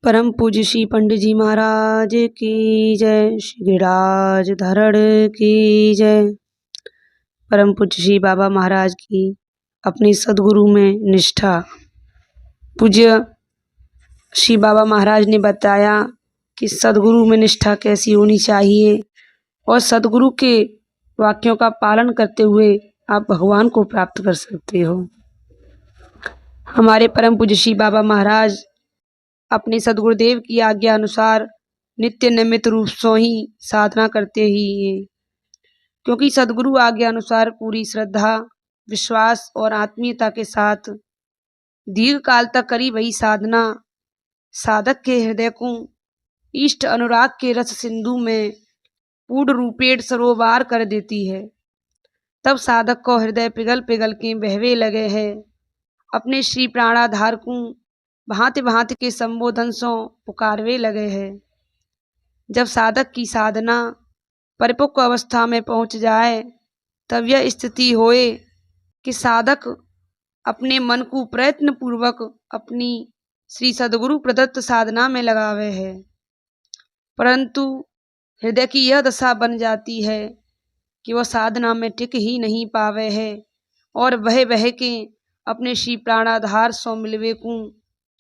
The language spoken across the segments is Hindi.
परम पूज्य श्री पंडित जी महाराज की जय। श्री गिरिराज धरण की जय। परम पूज्य श्री बाबा महाराज की अपनी सदगुरु में निष्ठा। पूज्य श्री बाबा महाराज ने बताया कि सदगुरु में निष्ठा कैसी होनी चाहिए और सदगुरु के वाक्यों का पालन करते हुए आप भगवान को प्राप्त कर सकते हो। हमारे परम पूज्य श्री बाबा महाराज अपने सदगुरुदेव की आज्ञा अनुसार नित्य नियमित रूप से ही साधना करते ही हैं, क्योंकि सदगुरु आज्ञा अनुसार पूरी श्रद्धा, विश्वास और आत्मीयता के साथ दीर्घ काल तक करी वही साधना साधक के हृदय को इष्ट अनुराग के रस सिंधु में पूर्ण रूपेण सरोवर कर देती है। तब साधक को हृदय पिघल पिघल के बहवे लगे है, अपने श्री प्राणाधार को भांति भांति के संबोधन से पुकारवे लगे है। जब साधक की साधना परिपक्व अवस्था में पहुंच जाए तब यह स्थिति होए कि साधक अपने मन को प्रयत्न पूर्वक अपनी श्री सदगुरु प्रदत्त साधना में लगावे है, परंतु हृदय की यह दशा बन जाती है कि वह साधना में टिक ही नहीं पावे है और बह बह के अपने श्री प्राणाधार सो मिलवे को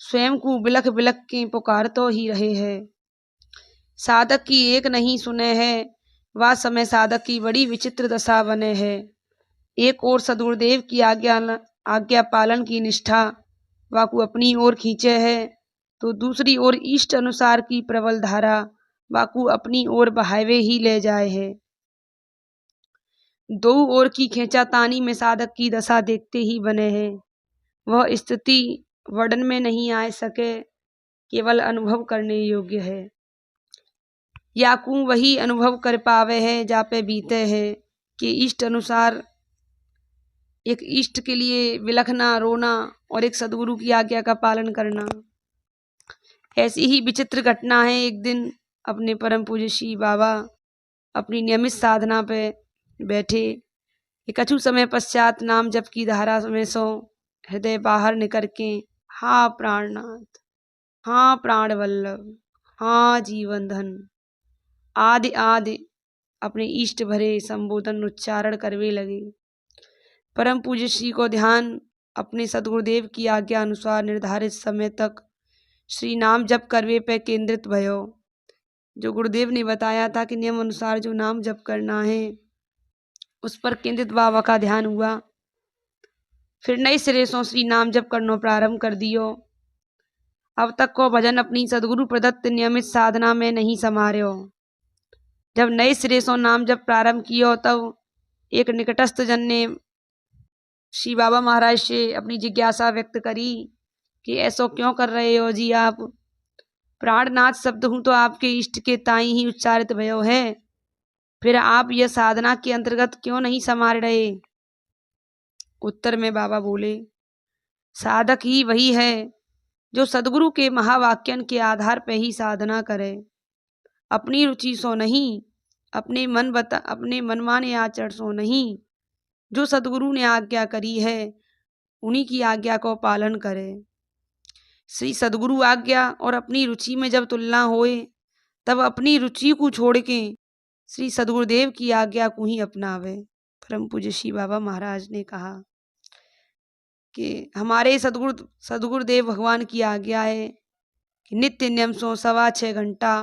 स्वयं को बिलख बिलख के पुकार तो ही रहे है। साधक की एक नहीं सुने है, वह समय साधक की बड़ी विचित्र दशा बने है। एक और सदगुरुदेव की आज्ञा पालन की निष्ठा वाकु अपनी ओर खींचे है, तो दूसरी ओर इष्ट अनुसार की प्रबल धारा वाकु अपनी ओर बहावे ही ले जाए है। दो ओर की खींचातानी में साधक की दशा देखते ही बने है। वह स्थिति वर्णन में नहीं आ सके, केवल अनुभव करने योग्य है। याकू वही अनुभव कर पावे है जा पे बीते है कि इष्ट अनुसार एक इष्ट के लिए विलखना, रोना और एक सदगुरु की आज्ञा का पालन करना। ऐसी ही विचित्र घटना है। एक दिन अपने परम पूज्य श्री बाबा अपनी नियमित साधना पे बैठे, कछु समय पश्चात नाम जप की धारा में सो हृदय बाहर निकल के हाँ प्राणनाथ, हाँ प्राण वल्लभ, हाँ जीवन धन आदि आदि अपने इष्ट भरे संबोधन उच्चारण करवे लगे। परम पूज्य श्री को ध्यान अपने सदगुरुदेव की आज्ञा अनुसार निर्धारित समय तक श्री नाम जप करवे पे केंद्रित भयो। जो गुरुदेव ने बताया था कि नियम अनुसार जो नाम जप करना है उस पर केंद्रित बाबा का ध्यान हुआ। फिर नए सिरे से श्री नाम जप करना प्रारंभ कर दियो। अब तक को भजन अपनी सदगुरु प्रदत्त नियमित साधना में नहीं समार्यो। जब नए सिरे से नाम जप प्रारंभ कियो तब एक निकटस्थ जन ने श्री बाबा महाराज से अपनी जिज्ञासा व्यक्त करी कि ऐसा क्यों कर रहे हो जी आप? प्राणनाथ शब्द हूँ तो आपके इष्ट के ताई ही उच्चारित भयो है, फिर आप यह साधना के अंतर्गत क्यों नहीं समार रहे? उत्तर में बाबा बोले, साधक ही वही है जो सदगुरु के महावाक्यन के आधार पर ही साधना करे, अपनी रुचि सो नहीं, अपने मनमाने आचरण सो नहीं। जो सदगुरु ने आज्ञा करी है उन्हीं की आज्ञा को पालन करे। श्री सदगुरु आज्ञा और अपनी रुचि में जब तुलना होए तब अपनी रुचि को छोड़ के श्री सदगुरुदेव की आज्ञा को ही अपनावे। परम पूज्य श्री बाबा महाराज ने कहा कि हमारे सदगुरुदेव भगवान की आज्ञा है कि नित्य नियम सो 6.25 घंटा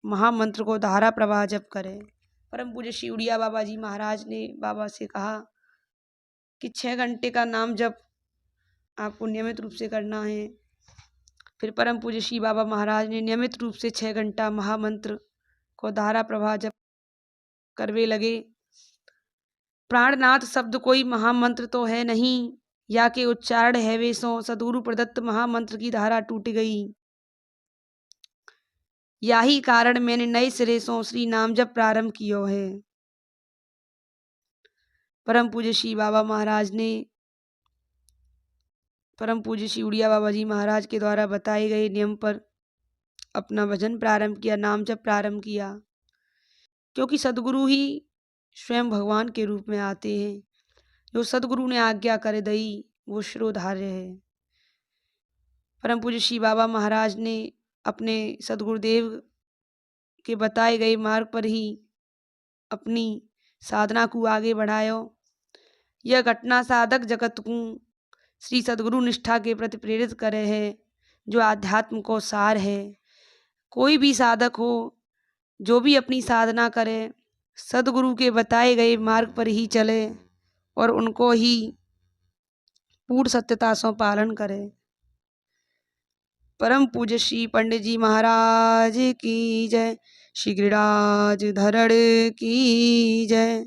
महामंत्र को धारा प्रवाह जप करें। परम पूज्य श्री उड़िया बाबा जी महाराज ने बाबा से कहा कि 6 घंटे का नाम जप आपको नियमित रूप से करना है। फिर परम पूज्य श्री बाबा महाराज ने नियमित रूप से 6 घंटा महामंत्र को धारा प्रवाह जप करवे लगे। प्राणनाथ शब्द कोई महामंत्र तो है नहीं, या के उच्चारण है वे सो सदगुरु प्रदत्त महामंत्र की धारा टूट गई। यही कारण मैंने नए सिरे से श्री नाम जप प्रारंभ कियो है। परम पूज्य श्री बाबा महाराज ने परम पूज्य श्री उड़िया बाबा जी महाराज के द्वारा बताए गए नियम पर अपना भजन प्रारंभ किया, नाम जप प्रारंभ किया, क्योंकि सदगुरु ही स्वयं भगवान के रूप में आते हैं। जो सदगुरु ने आज्ञा कर दई वो शिरोधार्य है। परम पूज्य श्री बाबा महाराज ने अपने सद्गुरुदेव के बताए गए मार्ग पर ही अपनी साधना को आगे बढ़ायो। यह घटना साधक जगत को श्री सद्गुरु निष्ठा के प्रति प्रेरित करे है, जो आध्यात्म को सार है। कोई भी साधक हो, जो भी अपनी साधना करे, सद्गुरु के बताए गए मार्ग पर ही चले और उनको ही पूर्ण सत्यता से पालन करे। परम पूज्य श्री पंडित जी महाराज की जय। श्री गिरिराज धरण की जय।